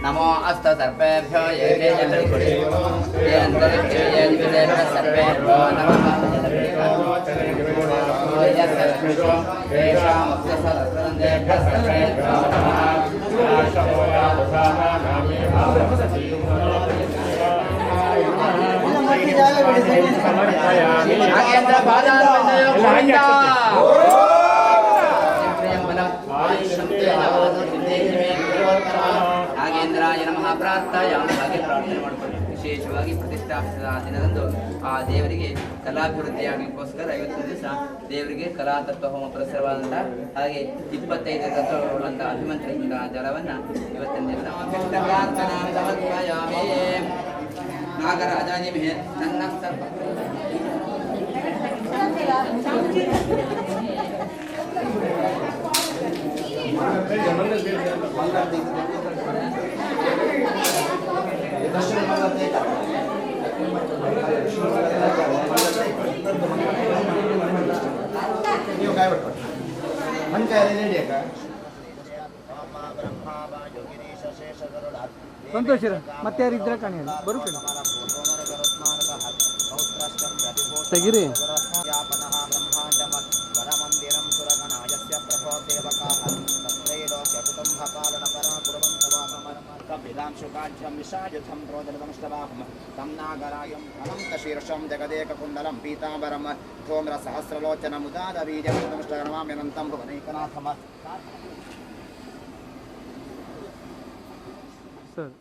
नमो अस्तु सर्पेभ्यो ये सर्पेभ्यो नमः ನಾಗೇಂದ್ರಾಯ ನಮಃ ಪ್ರಾರ್ಥಯಾಮಿ ಹಾಗೆ ಪ್ರಾರ್ಥನೆ ಮಾಡಿಕೊಂಡು ವಿಶೇಷವಾಗಿ ಪ್ರತಿಷ್ಠಾಪಿಸಿದ ದಿನದಂದು ಆ ದೇವರಿಗೆ ಕಲಾಭಿವೃದ್ಧಿಯಾಗಲಿಕ್ಕೋಸ್ಕರ 50 ದಿವಸ ದೇವರಿಗೆ ಕಲಾ ತತ್ವ ಹೋಮ ಪುರಸ್ಕಾರವಾದಂತಹ ಹಾಗೆ 25 ತತ್ವಗಳುಳ್ಳಂತಹ ಅಭಿಮಂತ್ರಿಸಿದ ಜಲವನ್ನು ಇವತ್ತಿನ ದಿವಸ ಸಮರ್ಪಯಾಮಿ. ನಾಗರಾಜಾಜಿಮೆ ನನ್ನ ಸರ್ಪ ನೀವು काय बघतो मन काय रेडी आहे का ಸಂತೋಷರ ಮತ್ತೆ ಯಾರು ಇದ್ರೆ ಕಾಣಿ ಬರು ತೆಗಿರಿ शीर्षं जगदेककुण्डलं पीताम्बरं धूम्रसहस्रलोचनमुदादबीजनमस्टनमाम्यनन्तं भुवनैकनाथम् ಸರ್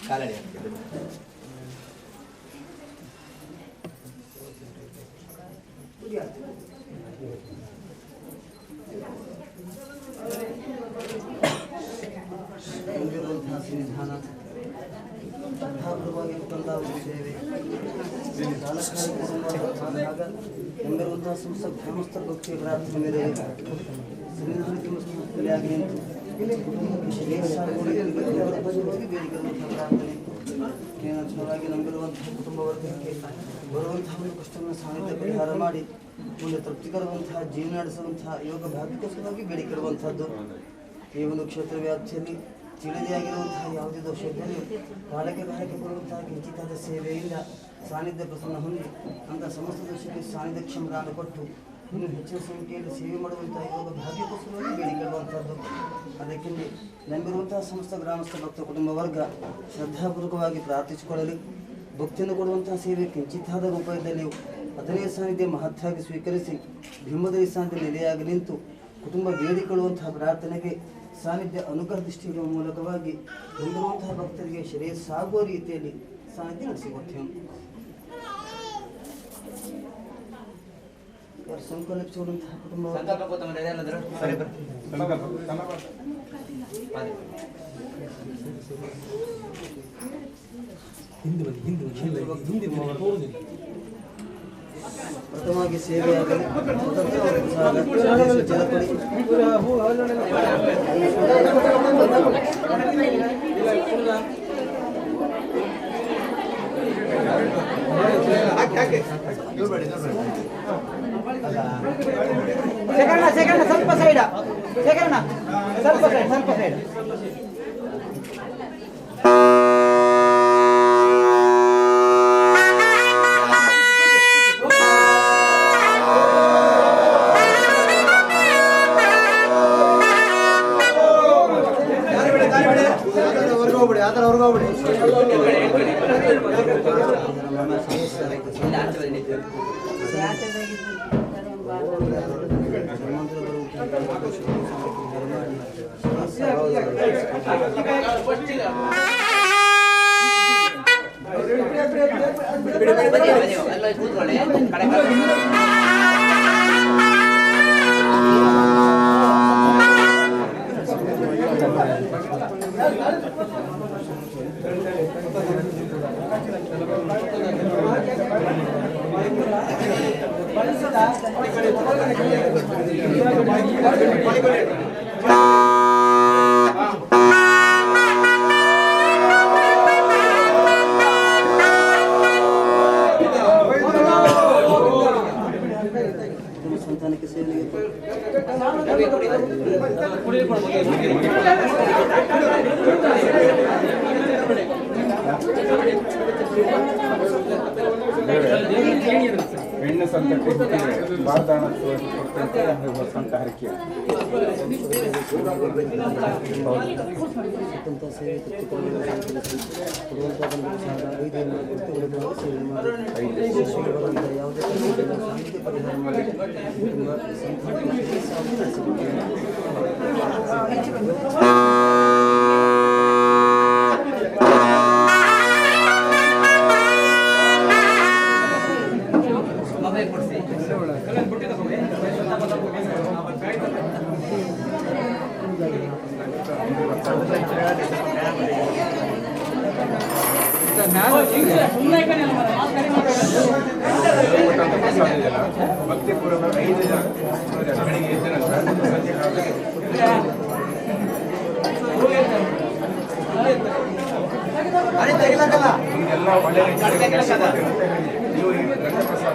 ಕಾಲಡಿ ಶ್ರದ್ಧಾಪೂರ್ವವಾಗಿ ತಂದಾಗುವ ಸೇವೆ ಎಂಬರುವಂತಹ ಸಂಸ್ಥೆ ಗ್ರಾಮಸ್ಥರ ಭಕ್ತಿಯ ಪ್ರಾರ್ಥನೆ ಮೇರೆಗೆ ಸನ್ನಿಧಾನಕ್ಕೆ ನಿಂತು ಪ್ರಾರ್ಥನೆ ಕೇಂದ್ರವಾಗಿ ನಂಬಿರುವಂತಹ ಕುಟುಂಬ ವರ್ಗಕ್ಕೆ ಬರುವಂತಹ ಒಂದು ಕಷ್ಟವನ್ನು ಸಾನ್ನಿಧ್ಯ ಪರಿಹಾರ ಮಾಡಿ ಒಂದು ತೃಪ್ತಿಕರವಂತಹ ಜೀವನ ನಡೆಸುವಂತಹ ಯೋಗ ಭಾಗ್ಯಕ್ಕೋಸ್ಕರವಾಗಿ ಬೇಡಿಕಿರುವಂತಹದ್ದು ಈ ಒಂದು ಕ್ಷೇತ್ರ ವ್ಯಾಪ್ತಿಯಲ್ಲಿ ತಿಳಿದಿಯಾಗಿರುವಂತಹ ಯಾವುದೇ ದೋಷ ಇದ್ದರೂ ಕಾಲಕ್ಕೆ ಬರುವಂತಹ ಕಿಂಚಿತಾದ ಸೇವೆಯಿಂದ ಸಾನ್ನಿಧ್ಯ ಪ್ರಸನ್ನ ಹೊಂದಿ ಅಂತಹ ಸಮಸ್ತ ದೋಷಕ್ಕೆ ಸಾನ್ನಿಧ್ಯ ಕ್ಷಮದಾನ ಕೊಟ್ಟು ಇನ್ನು ಹೆಚ್ಚಿನ ಸಂಖ್ಯೆಯಲ್ಲಿ ಸೇವೆ ಮಾಡುವಂತಹ ಯೋಗ ಭಾಗ್ಯಕ್ಕೋಸ್ಕರವಾಗಿ ಬೇಡಿಕೊಳ್ಳುವಂಥದ್ದು. ಅದಕ್ಕೆಂದು ನಂಬಿರುವಂತಹ ಸಮಸ್ತ ಗ್ರಾಮಸ್ಥ ಭಕ್ತ ಕುಟುಂಬ ವರ್ಗ ಶ್ರದ್ಧಾಪೂರ್ವಕವಾಗಿ ಪ್ರಾರ್ಥಿಸಿಕೊಳ್ಳಲಿ. ಭಕ್ತಿಯನ್ನು ಕೊಡುವಂತಹ ಸೇವೆ ಕಿಂಚಿತ್ತಾದ ರೂಪದಲ್ಲಿಯೂ ಅದನೇ ಸಾನ್ನಿಧ್ಯ ಮಹತ್ತಾಗಿ ಸ್ವೀಕರಿಸಿ ಬಿಂಬದ ಸಾನ್ನಿಧ್ಯ ನೆಲೆಯಾಗಿ ನಿಂತು ಕುಟುಂಬ ಬೇಡಿಕೊಳ್ಳುವಂತಹ ಪ್ರಾರ್ಥನೆಗೆ ಸಾನ್ನಿಧ್ಯ ಅನುಗ್ರಹ ದೃಷ್ಟಿಗಳ ಮೂಲಕವಾಗಿ ನಂಬಿರುವಂತಹ ಭಕ್ತರಿಗೆ ಶ್ರೇಯ ಸಾಗುವ ರೀತಿಯಲ್ಲಿ ಸಾನ್ನಿಧ್ಯ ನಡೆಸಿಕೊಡ್ತೇವೆ. ಸಂಕಲ್ಪಿಸುವಂತಹ ಕುಟುಂಬ ಪ್ರಥಮವಾಗಿ ಸೇವೆಯಾಗಲಿ ಶೇಖರಣ ಸ್ವಲ್ಪ ಸೈಡ ಶೇಖರಣ ಸ್ವಲ್ಪ ಸೈಡ್ ಸಂತಾನಕ್ಕೆ ಸೇವೆಗೆ ಹೆಣ್ಣು ಸಂತಕ್ಕೆ ಬಾರದಾಣ ವಸಂತ ಹರಕೆ ಸ್ವತಂತ್ರ ಸೇವೆ ಯಾವುದೇ ಪರಿಹಾರ ಮಾಡಿ ಭಕ್ತಿಪೂರ್ವಕ 5 ಜನ ಬೆಳಿಗ್ಗೆ ಎದ್ದ ನಂತರ ಸಂಜೆ ನಿಮಗೆಲ್ಲ ಒಳ್ಳೆಯ ನೀವು ಈ ಗಂಗಪ್ರಸಾದ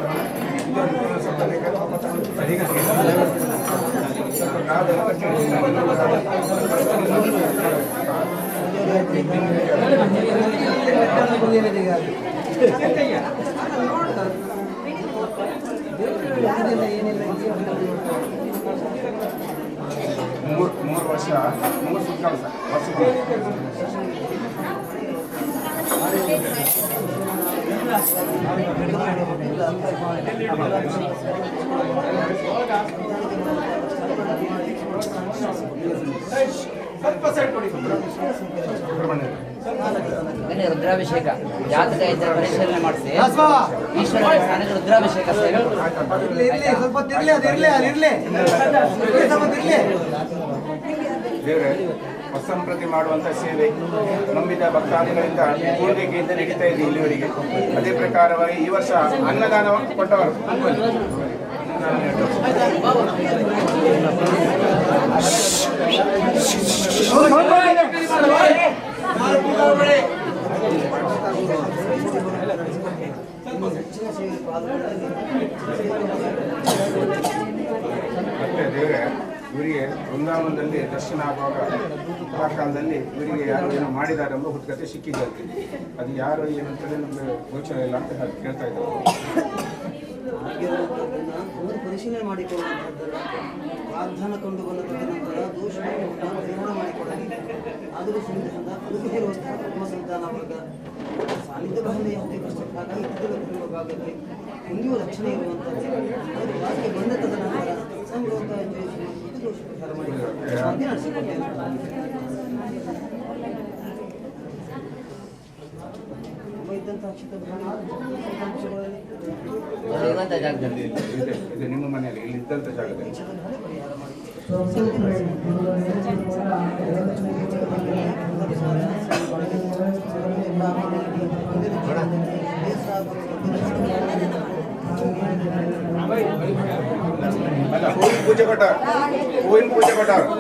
ಮೂರು ವರ್ಷ 3 ಸುತ್ತಲ ವರ್ಷಕ್ಕೆ ರುದ್ರಾಭಿಷೇಕ ಜಾತಕ ಇದ್ದರೆ ಪರಿಶೀಲನೆ ಮಾಡಿಸಿ ಈಶ್ವರ ಸ್ಥಾನಕ್ಕೆ ರುದ್ರಾಭಿಷೇಕ ದೇವರೇ ಸಂಪ್ರತಿ ಮಾಡುವಂಥ ಸೇವೆ ನಂಬಿದ ಭಕ್ತಾದಿಗಳಿಂದ ಪೂರ್ವಿಕೆಯಿಂದ ನಡೀತಾ ಇದೆ ಇಲ್ಲಿವರೆಗೆ. ಅದೇ ಪ್ರಕಾರವಾಗಿ ಈ ವರ್ಷ ಅನ್ನದಾನ ಕೊಟ್ಟವರು ಮತ್ತೆ ದೇವರೇ ಇವರಿಗೆ ವೃಂದಾವನದಲ್ಲಿ ದರ್ಶನ ಆಗುವಾಗ ಆ ಕಾಲದಲ್ಲಿ ಇವರಿಗೆ ಯಾರು ಏನೋ ಮಾಡಿದ್ದಾರೆ ಎಂಬ ಹುಟ್ಟುಕತೆ ಸಿಕ್ಕಿದ್ದಂತೆ. ಅದು ಯಾರು ಏನಂತಲೇ ನಮಗೆ ಗೋಚರ ಇಲ್ಲ ಅಂತ ಕೇಳ್ತಾ ಇದ್ದಾರೆ. ಪರಿಶೀಲನೆ ಮಾಡಿಕೊಳ್ಳುವಂಥದ್ದಲ್ಲ, ವಾಗ್ದಾನ ಕಂಡು ಬಂದ ನಂತರ ದೋಷವನ್ನು ಪರಿಹಾರ ಮಾಡಿಕೊಳ್ಳಲಿ. ಆದರೂ ಸಂತಾನ ಅದಕ್ಕೆ ಇರುವಂತಹ ಕುಟುಂಬ ಸಂತಾನ ವರ್ಗ ಸಾನ್ನಿಧ್ಯ ಭಾವನೆ ಯಾವುದೇ ಕಷ್ಟಕ್ಕಾಗಿ ಇತರ ಭಾಗಕ್ಕೆ ಮುಂದಿನ ರಕ್ಷಣೆ ಇರುವಂಥದ್ದು. ಅದರ ವಾಕ್ಯ ಬಂದ ತದನಂತರ ಸಂಭ್ರಮ ದೋಷ ಪರಿಹಾರ ಮಾಡಿ ಶಾಂತಿ ನಡೆಸಿಕೊಟ್ಟೇನೆ. ಇದ್ದಂತಹ ಇದು ನಿಮ್ಮ ಮನೆಯಲ್ಲಿ ಇಲ್ಲಿ ಇದ್ದಂಥ ಜಾಗದಲ್ಲಿ ಪರಿಹಾರ ಮಾಡಿ ಹೂವಿನ ಪೂಜೆ ಕೊಟ್ಟವರು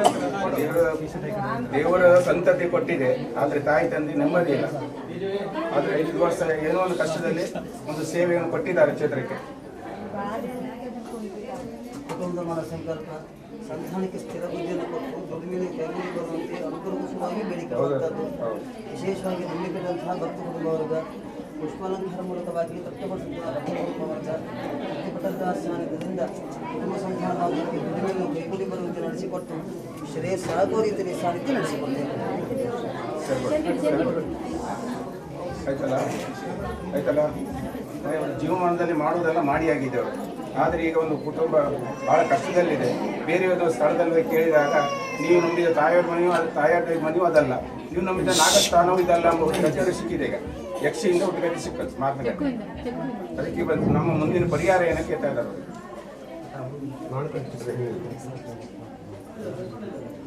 ದೇವರ ಸಂತತಿ ಕೊಟ್ಟಿದೆ. ಆದರೆ ತಾಯಿ ತಂದೆ ನೆಮ್ಮದಿ ಇಲ್ಲ. ಆದರೆ 5 ವರ್ಷ ಏನೋ ಒಂದು ಕಷ್ಟದಲ್ಲಿ ಒಂದು ಸೇವೆಯನ್ನು ಕೊಟ್ಟಿದ್ದಾರೆ ಕ್ಷೇತ್ರಕ್ಕೆ. ಕುಟುಂಬದ ಮನ ಸಂಕಲ್ಪ ಸಂತಾನಕ್ಕೆ ಸ್ಥಿರ ಬುದ್ಧಿಯನ್ನು ಕೊಟ್ಟು ದುಡಿಮೆಗೆ ಬೆಂಬಲ ಬರುವಂತೆ ಅನುಕೂಲವಾಗಿ ಬೇಡಿಕೊಳ್ಳುವಂಥದ್ದು. ವಿಶೇಷವಾಗಿ ನಂಬಿಕೆದಂತಹ ಭಕ್ತ ಕುಟುಂಬ ವರ್ಗ ಪುಷ್ಪಾಲಂಕಾರ ಮೂಲಕವಾಗಿ ತೃಪ್ತಪಡಿಸುತ್ತಿರುವ ಸಾನ್ನಿಧ್ಯದಿಂದ ಕುಟುಂಬ ಸಂತಾನವಾಗಿ ದುಡಿಮೆಯನ್ನು ಕೈಗೂಡಿ ಬರುವಂತೆ ನಡೆಸಿಕೊಟ್ಟು ಶ್ರೇಯಸ್ಸಾಗುವ ರೀತಿಯಲ್ಲಿ ಸಾನ್ನಿಧ್ಯ ನಡೆಸಿಕೊಡ್ತೇವೆ. ಆಯ್ತಲ್ಲ ಜೀವಮಾನದಲ್ಲಿ ಮಾಡುವುದೆಲ್ಲ ಮಾಡಿಯಾಗಿದ್ದೆವು. ಆದರೆ ಈಗ ಒಂದು ಕುಟುಂಬ ಬಹಳ ಕಷ್ಟದಲ್ಲಿದೆ. ಬೇರೆಯೊಂದು ಸ್ಥಳದಲ್ಲಿ ಕೇಳಿದಾಗ ನೀವು ನಂಬಿದ ತಾಯಿಯವ್ರ ಮನೆಯೂ ಅದು ತಾಯಿಯವ್ರ ಮನೆಯೂ ಅದಲ್ಲ, ನೀವು ನಂಬಿದ ನಾಗಸ್ಥಾನವೂ ಇದಲ್ಲ ಎಂಬ ಹುಟ್ಟುಕತೆ ಸಿಕ್ಕಿದೆ. ಈಗ ಯಕ್ಷಿಯಿಂದ ಹುಟ್ಟುಕತೆ ಸಿಕ್ಕದು ಮಾತುಕತೆ. ಅದಕ್ಕೆ ಬಂದು ನಮ್ಮ ಮುಂದಿನ ಪರಿಹಾರ ಏನಕ್ಕೆ ಕೇಳ್ತಾ ಇದ್ದಾರೆ.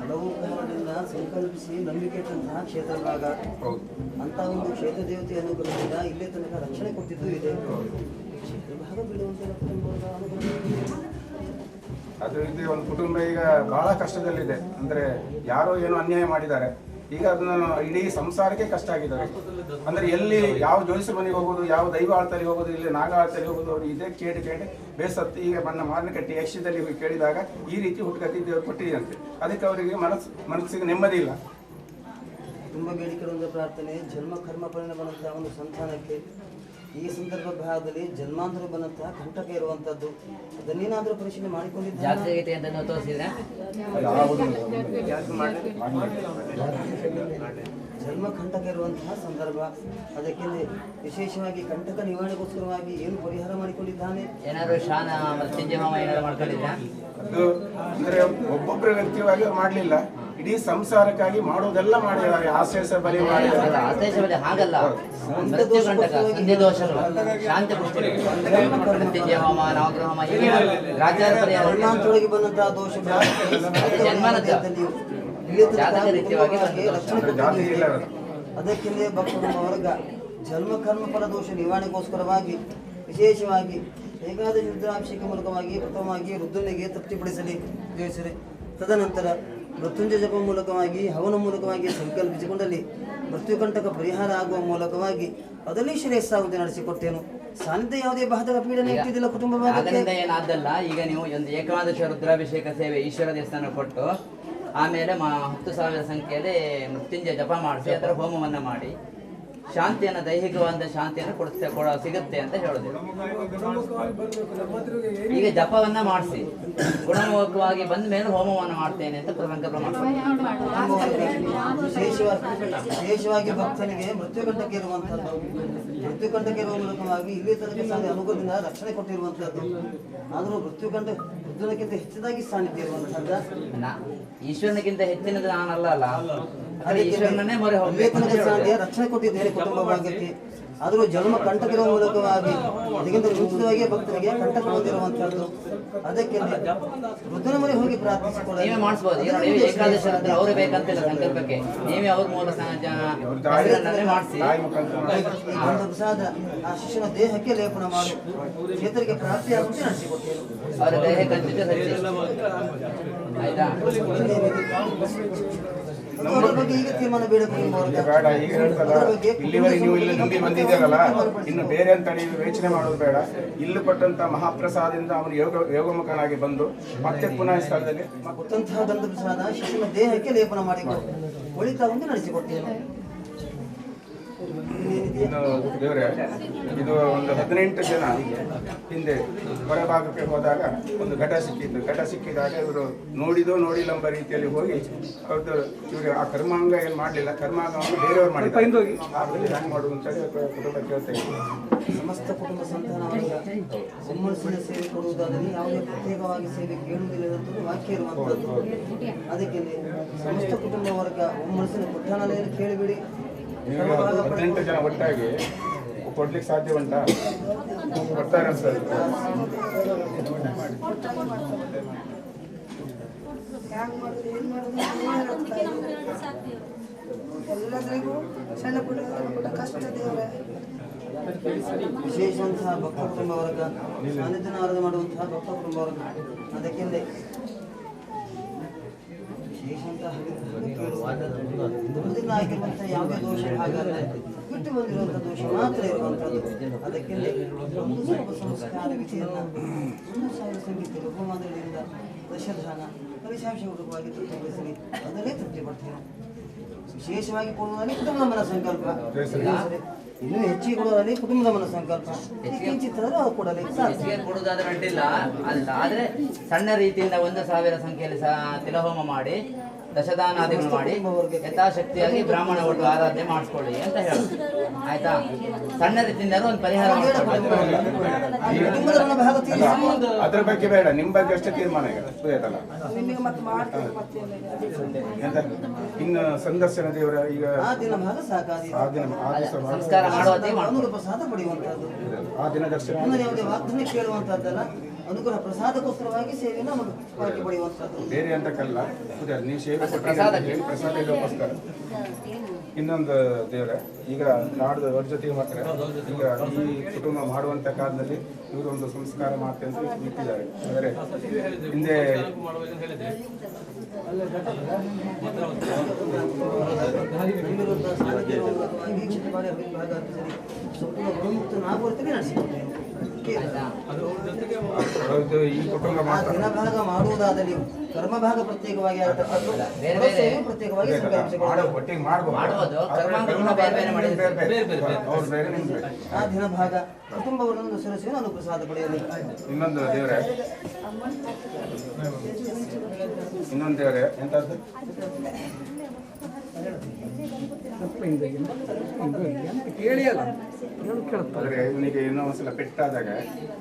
ಹಲವು ಕಾರಣದಿಂದ ಸಂಕಲ್ಪಿಸಿ ನಂಬಿಕೆ ಇಟ್ಟಂತಹ ಕ್ಷೇತ್ರ ಭಾಗ ಅಂತ ಒಂದು ಕ್ಷೇತ್ರ ದೇವತೆ ಅನುಗ್ರಹದಿಂದ ಇಲ್ಲೇ ತನಕ ರಕ್ಷಣೆ ಕೊಟ್ಟಿದ್ದು ಇದೆ. ಕ್ಷೇತ್ರ ಭಾಗ ಬಿಡುವಂತೆ ಅದು ಇದು ಒಂದು ಕುಟುಂಬ ಈಗ ಬಹಳ ಕಷ್ಟದಲ್ಲಿದೆ. ಅಂದರೆ ಯಾರೋ ಏನೋ ಅನ್ಯಾಯ ಮಾಡಿದ್ದಾರೆ. ಈಗ ಅದನ್ನು ಇಡೀ ಸಂಸಾರಕ್ಕೆ ಕಷ್ಟ ಆಗಿದ್ದಾರೆ. ಅಂದರೆ ಎಲ್ಲಿ ಯಾವ ಜೋಯಿಸರ ಮನೆಗೆ ಹೋಗೋದು, ಯಾವ ದೈವ ಆಳ್ತಲ್ಲಿ ಹೋಗೋದು, ಇಲ್ಲಿ ನಾಗ ಆಳ್ತಲ್ಲಿ ಹೋಗೋದು, ಅವರು ಇದೇ ಕೇಳಿ ಬೇಸತ್ತು ಈಗ ನನ್ನ ಮಾರ್ನಕಟ್ಟೆ ಯಕ್ಷದಲ್ಲಿ ಹೋಗಿ ಕೇಳಿದಾಗ ಈ ರೀತಿ ಹುಟ್ಟುಕತೆ ದೇವರು ಕೊಟ್ಟಿದೆಯಂತೆ. ಅದಕ್ಕೆ ಅವರಿಗೆ ಮನಸ್ಸಿಗೆ ನೆಮ್ಮದಿ ಇಲ್ಲ. ತುಂಬ ಬೇಡಿಕೆಗಳ ಪ್ರಾರ್ಥನೆ ಜನ್ಮ ಕರ್ಮ ಪರಿಣಾಮ ಬಂದಂತಹ ಒಂದು ಸಂತಾನಕ್ಕೆ ಈ ಸಂದರ್ಭ ಭಾಗದಲ್ಲಿ ಜನ್ಮಾಂತರ ಬಂದಂತಹ ಕಂಟಕ ಇರುವಂತದ್ದು. ಅದನ್ನೇನಾದ್ರೂ ಪರಿಶೀಲನೆ ಮಾಡಿಕೊಂಡಿದ್ದಾರೆ. ಜನ್ಮ ಕಂಟಕ ಇರುವಂತಹ ಸಂದರ್ಭ, ಅದಕ್ಕೆ ವಿಶೇಷವಾಗಿ ಕಂಟಕ ನಿವಾರಣೆಗೋಸ್ಕರವಾಗಿ ಏನು ಪರಿಹಾರ ಮಾಡಿಕೊಂಡಿದ್ದಾನೆ? ಏನಾದ್ರು ಶಾನ ಮೃತ್ಯುಂಜಯ ಹೋಮ ಏನಾದ್ರು ಮಾಡ್ಕೊಂಡಿದ್ದ? ಅದು ಅಂದ್ರೆ ಒಬ್ಬೊಬ್ಬರ ವ್ಯಕ್ತಿಯಾಗಿ ಮಾಡಲಿಲ್ಲ, ಇಡೀ ಸಂಸಾರಕ್ಕಾಗಿ ಮಾಡೋದೆಲ್ಲ ಮಾಡಿದ್ದಾರೆ. ಆಶೇಷ ಬಲಿ ಮಾಡಿದ್ದಾರೆ. ಆಶೇಷ ಬಲಿ ಹಾಗಲ್ಲ, ಮೃತ್ಯು ಕಂಟಕ, ಸಂಧಿ ದೋಷಗಳು, ಶಾಂತಿ ಮೃತ್ಯುಂಜಯ ಹೋಮ, ನವಗ್ರಹ ಹೋಮ, ರಾಜ್ಯಾರ ಪರಿಹಾರ ಜನ್ಮಾಂತರೊಳಗೆ ಬಂದಂತಹ ದೋಷ ಜಾತಕ ರೀತಿಯಾಗಿ ಅದಕ್ಕಿಂತ ಭಕ್ತರ ವರ್ಗ ಜನ್ಮ ಕರ್ಮ ಫಲ ದೋಷ ನಿವಾರಣೆಗೋಸ್ಕರವಾಗಿ ವಿಶೇಷವಾಗಿ ಏಕಾದಶಿ ರುದ್ರಾಭಿಷೇಕ ಮೂಲಕವಾಗಿ ಪ್ರಥಮವಾಗಿ ರುದ್ರನಿಗೆ ತೃಪ್ತಿಪಡಿಸಲಿ ಜಯಿಸಲಿ. ತದನಂತರ ಮೃತ್ಯುಂಜಯ ಜಪ ಮೂಲಕವಾಗಿ ಹವನ ಮೂಲಕವಾಗಿ ಸಂಕಲ್ಪಿಸಿಕೊಂಡಲ್ಲಿ ಮೃತ್ಯುಕಂಟಕ ಪರಿಹಾರ ಆಗುವ ಮೂಲಕವಾಗಿ ಅದರಲ್ಲಿ ಶ್ರೇಯಸ್ಸಾಗುವಂತೆ ನಡೆಸಿಕೊಟ್ಟೇನು. ಸಾನ್ನಿಧ್ಯ ಯಾವುದೇ ಬಾಧಕ ಪೀಡನೆ ಇಟ್ಟಿದ್ದಿಲ್ಲ ಕುಟುಂಬ ಅದರಿಂದ ಏನಾದಲ್ಲ. ಈಗ ನೀವು ಒಂದು ಏಕಾದಶ ರುದ್ರಾಭಿಷೇಕ ಸೇವೆ ಈಶ್ವರ ದೇವಸ್ಥಾನ ಕೊಟ್ಟು ಆಮೇಲೆ 10,000 ಸಂಖ್ಯೆಯಲ್ಲಿ ಮೃತ್ಯುಂಜಯ ಜಪ ಮಾಡಿಸಿ ಅದರ ಹೋಮವನ್ನು ಮಾಡಿ ಶಾಂತಿಯನ್ನು, ದೈಹಿಕವಾದ ಶಾಂತಿಯನ್ನು ಸಿಗುತ್ತೆ ಅಂತ ಹೇಳೋದು. ಈಗ ಜಪವನ್ನ ಮಾಡಿಸಿ ಗುಣಮುಖವಾಗಿ ಬಂದ ಮೇಲೆ ಹೋಮವನ್ನು ಮಾಡ್ತೇನೆ ಅಂತ ಸಂಕಲ್ಪ ಮಾಡ್ತಾರೆ. ವಿಶೇಷವಾಗಿ ಭಕ್ತನಿಗೆ ಮೃತ್ಯುಕಂಟಕ ಇರುವಂತದ್ದು, ಮೃತ್ಯುಕಂಟಕ ಇರುವ ಮೂಲಕವಾಗಿ ಇಲ್ಲಿ ತನಕ ಅನುಗ್ರಹದಿಂದ ರಕ್ಷಣೆ ಕೊಟ್ಟಿರುವಂತದ್ದು. ಆದರೂ ಮೃತ್ಯುಕಂಟಕ್ಕಿಂತ ಹೆಚ್ಚಿದಾಗಿ ಸಾನ್ನಿಧ್ಯ ಇರುವಂತಹದ್ದು. ಈಶ್ವರನಿಗಿಂತ ಹೆಚ್ಚಿನದು ನಾನಲ್ಲ ಅಲ್ಲ, ಈಶ್ವರನೇ ಮೊರೆ ರಕ್ಷಣೆ ಕೊಟ್ಟಿದ್ದೇನೆ ಕುಟುಂಬ ಭಾಗಕ್ಕೆ. ಆದರೂ ಜನ್ಮ ಕಂಟಕಿರುವ ಮೂಲಕವಾಗಿ ಅದಕ್ಕಿಂತ ಮುಂಚಿತವಾಗಿಯೇ ಭಕ್ತರಿಗೆ ಕಂಟಕ ಹೊಂದಿರುವಂತಹದ್ದು. ಅದಕ್ಕೆ ವೃದ್ಧನ ಮನೆ ಹೋಗಿ ಪ್ರಾರ್ಥಿಸಿಕೊಳ್ಳಿ. ನೀವೇ ಮಾಡಿಸ್ಬೋದು. ಈಗ ನೋಡಿ ಏಕಾದಶಿ ಅಂದ್ರೆ ಅವರೇ ಬೇಕಂತಿಲ್ಲ ಸಂಕಲ್ಪಕ್ಕೆ, ನೀವೇ ಅವ್ರ ಮೂಲಕ ಮಾಡಿಸಿ ಈ ಗಂಧ ಪ್ರಸಾದ ಆ ಶಿಷ್ಯನ ದೇಹಕ್ಕೆ ಲೇಪನ ಮಾಡಿ ಚೇತರಿಗೆ ಪ್ರಾಪ್ತಿಯಾಗುವಂತೆ ನಡೆಸಿಕೊಟ್ಟೇನು. ಅವರ ದೇಹಕ್ಕೆ ಹಚ್ಚಿಟ್ಟು ಆಯ್ತಾ? ಅದರ ಬಗ್ಗೆ ಈಗ ತೀರ್ಮಾನ ಬೇಡ ಬೇಡ. ಈಗ ಹೇಳ್ತದ ಇಲ್ಲಿವರೆಗೆ ನೀವು ಇಲ್ಲಿ ನಂಬಿ ಬಂದಿದ್ದೀರಲ್ಲ, ಇನ್ನು ಬೇರೆ ಅಂತ ನೀವು ಯೋಚನೆ ಮಾಡೋದು ಬೇಡ. ಇಲ್ಲಿ ಕೊಟ್ಟಂತ ಮಹಾಪ್ರಸಾದದಿಂದ ಅವನು ಯೋಗಮುಖನಾಗಿ ಬಂದು ಮತ್ತೆ ಪುನಃ ಸ್ಥಳದಲ್ಲಿ ಕೊಟ್ಟಂತಹ ಗಂಧ ಪ್ರಸಾದ ಶಿಶುವಿನ ದೇಹಕ್ಕೆ ಲೇಪನ ಮಾಡಿಕೊಂಡು ಒಳಿತಾಗುವಂತೆ ನಡೆಸಿಕೊಟ್ಟೇನು. ಇನ್ನು ದೇವರೇ, ಇದು ಒಂದು 18 ಜನ ಹಿಂದೆ ಹೊರಭಾಗಕ್ಕೆ ಹೋದಾಗ ಒಂದು ಘಟ ಸಿಕ್ಕಿದ್ದು. ಘಟ ಸಿಕ್ಕಿದಾಗ ಇವರು ನೋಡಿಲ್ಲ ಎಂಬ ರೀತಿಯಲ್ಲಿ ಹೋಗಿ ಅವ್ರದ್ದು ಇವರು ಆ ಕರ್ಮಾಂಗ ಏನು ಮಾಡಲಿಲ್ಲ, ಕರ್ಮಾಂಗವನ್ನು ಬೇರೆಯವ್ರು ಮಾಡಿದ್ದಾರೆ. ಹ್ಯಾಂಗ್ ಮಾಡುದು ಅಂತೇಳಿ ಕುಟುಂಬ ಕೇಳ್ತಾ ಇದ್ದಾರೆ. ಸಮಸ್ತ ಕುಟುಂಬ ಸಂತಾನವರಿಗೆ ಒಮ್ಮನಸ್ಸಿನ ಸೇವೆ ಕೊಡುವುದಾದರೆ ಯಾವುದೇ ಪ್ರತ್ಯೇಕವಾಗಿ ಸೇವೆ ಕೇಳುವುದಿಲ್ಲ ಎನ್ನುವುದು ವಾಕ್ಯ ಇರುವಂಥದ್ದು. ಅದಕ್ಕೆ ಸಮಸ್ತ ಕುಟುಂಬ ವರ್ಗ ಒಮ್ಮನಸ್ಸಿನ ಕೊಟ್ಟಾಣಲೆಯನ್ನು ಕೇಳಿಬಿಡಿ. ಈಗ 18 ಜನ ಒಟ್ಟಾಗಿ ಕೊಡ್ಲಿಕ್ಕೆ ಸಾಧ್ಯ ಉಂಟಾ? ಕೊಡ್ತಾರೆ ಅನ್ಸಲ್ಲ. ಎಲ್ಲರಿಗೂ ಸಣ್ಣ ಪುಟ್ಟ ಕಷ್ಟ ದೇವರೇ. ವಿಶೇಷವಂತಹ ಭಕ್ತ ಕುಟುಂಬ ವರ್ಗ ಸಾನ್ನಿಧ್ಯನ ಆರಾಧನೆ ಮಾಡುವಂತಹ ಭಕ್ತ ಕುಟುಂಬ ವರ್ಗ. ಅದಕ್ಕೆಂದೇ ವಿಶೇಷಂತಹ ಮುಂದಿನ ಆಗಿರುವಂತಹ ಯಾವುದೇ ದೋಷ ಹಾಗಲ್ಲ, ಬಿಟ್ಟು ಬಂದಿರುವಂತಹ ದೋಷ ಮಾತ್ರ ಇರುವಂತಹದ್ದು. ಅದಕ್ಕೆಂದೇ ಒಂದು ಸ್ವಲ್ಪ ಸಂಸ್ಕಾರ ವಿಧಿಯನ್ನ 1,000 ಸಂಗೀತ ಹೋಮಾದಿಗಳಿಂದ ದಶಧಾನ ಫಲಿತಾಂಶಪೂರ್ವಕವಾಗಿ ತೃಪ್ತಿಗೊಳಿಸಿ ಅದನ್ನೇ ತೃಪ್ತಿ ಪಡ್ತೇನೆ. ವಿಶೇಷವಾಗಿ ಕೊಡುವುದರಲ್ಲಿ ಕುಟುಂಬದ ಮನ ಸಂಕಲ್ಪ, ಇನ್ನೂ ಹೆಚ್ಚಿಗೆ ಕೊಡುವುದರಲ್ಲಿ ಕುಟುಂಬದ ಮನ ಸಂಕಲ್ಪ, ಕಿಂಚಿತ್ತಾದರೂ ಅದು ಕೊಡಲಿ. ಹೆಚ್ಚಿಗೆ ಕೊಡುವುದಾದ್ರೆ ಅಡ್ಡಿಲ್ಲ, ಆದ್ರೆ ಸಣ್ಣ ರೀತಿಯಿಂದ 1,000 ಸಂಖ್ಯೆಯಲ್ಲಿ ತಿಲಹೋಮ ಮಾಡಿ ದಶದಾನಾದಿಗಳು ಮಾಡಿ ಯಥಾಶಕ್ತಿಯಾಗಿ ಬ್ರಾಹ್ಮಣ ಒಟ್ಟು ಆರಾಧನೆ ಮಾಡಿಸ್ಕೊಳ್ಳಿ ಅಂತ ಹೇಳುದು. ಆಯ್ತಾ? ಸಣ್ಣ ರೀತಿಯಿಂದ ಒಂದು ಪರಿಹಾರ ಅದ್ರ ಬಗ್ಗೆ ಬೇಡ, ನಿಮ್ ಬಗ್ಗೆ ಅಷ್ಟೇ ತೀರ್ಮಾನ ಈಗ ಆಯ್ತಲ್ಲ. ಇನ್ನು ಸಂದರ್ಶನ ದೇವರ ಈಗ ಆ ದಿನ ಭಾಗ ಸಾಕಾದಿ ಸಂಸ್ಕಾರ ಮಾಡುವ ಅನುಗ್ರಹ ಪ್ರಸಾದ ಪಡೆಯುವಂತಹದ್ದು. ಆ ದಿನ ದರ್ಶನ ಯಾವುದೇ ವಾಗ್ದಾನ ಕೇಳುವಂತಹದ್ದಲ್ಲ, ಅನುಗ್ರಹ ಪ್ರಸಾದಕ್ಕೋಸ್ಕರವಾಗಿ ಸೇವೆಯನ್ನು ಭಾಗ್ಯ ಪಡೆಯುವಂತಹದ್ದು. ಬೇರೆ ಅಂತಕ್ಕಲ್ಲ, ನೀವು ಸೇವೆ ಪ್ರಸಾದ ಇದಕ್ಕೋಸ್ಕರ. ಇನ್ನೊಂದು ದೇವರ ಈಗ ನಾಡ್ದು ಅವ್ರ ಜೊತೆಗೆ ಮಾತ್ರ ಈಗ ಈ ಕುಟುಂಬ ಮಾಡುವಂತ ಕಾಲದಲ್ಲಿ ಇವರು ಒಂದು ಸಂಸ್ಕಾರ ಮಾಡ್ತೆ ಅಂತ ನಿಂತಿದ್ದಾರೆ. ಅಂದರೆ ಹಿಂದೆ ಹೌದು, ಈ ಕುಟುಂಬ ದಿನ ಭಾಗ ಮಾಡುವುದಾದಲ್ಲಿ ಕರ್ಮ ಭಾಗ ಪ್ರತ್ಯೇಕವಾಗಿ ಪ್ರತ್ಯೇಕವಾಗಿ ಒಟ್ಟಿಗೆ ಮಾಡ್ಬೋದು. ಆ ದಿನ ಭಾಗ ಕುಟುಂಬವನ್ನು ಸರಸ್ಯವನ್ನು ಅನುಪ್ರಸಾದ ಪಡೆಯಲಿ. ಇನ್ನೊಂದು ದೇವರೇ ಎಂತದ್ದು ಆದ್ರೆ ಇವನಿಗೆ ಇನ್ನೂ ಒಂದ್ಸಲ ಪೆಟ್ಟಾದಾಗ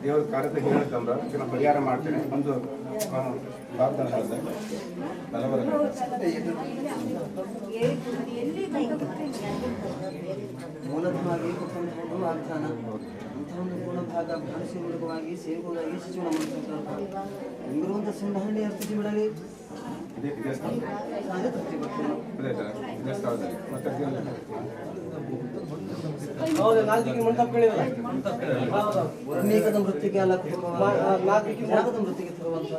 ದೇವ್ರ ಕಾರ್ಯದ ಹೇಳುತ್ತಂದ್ರ ಇದನ್ನ ಪರಿಹಾರ ಮಾಡ್ತೇನೆ. ಒಂದು ಪ್ರಾರ್ಥನೆ ಹೇಳಿದೆ ಮೂಲಭವಾಗಿ ಕುಟುಂಬ ವಾಗ್ದಾನ ಅಂತಹ ಒಂದು ಗುಣಭಾಗ ಭಾಷೆ ಮೂಲಕವಾಗಿ ಸೇವೆಗಾಗಿ ಶಿಶುವಿನ ಸಂಕಲ್ಪ ಎಂಗಿರುವಂಥ ಸಂಧಾರಣೆ ಅರ್ಪಿಸಿ ಬಿಡಲಿ. ತೃಪ್ತಿ ಬರ್ತೇನೆ. ವರ್ಣೀಕದ ಮೃತ್ತಿಗೆ ಅಲ್ಲ ಕುಟುಂಬದ ಮೃತ್ತಿಗೆ ತರುವಂತ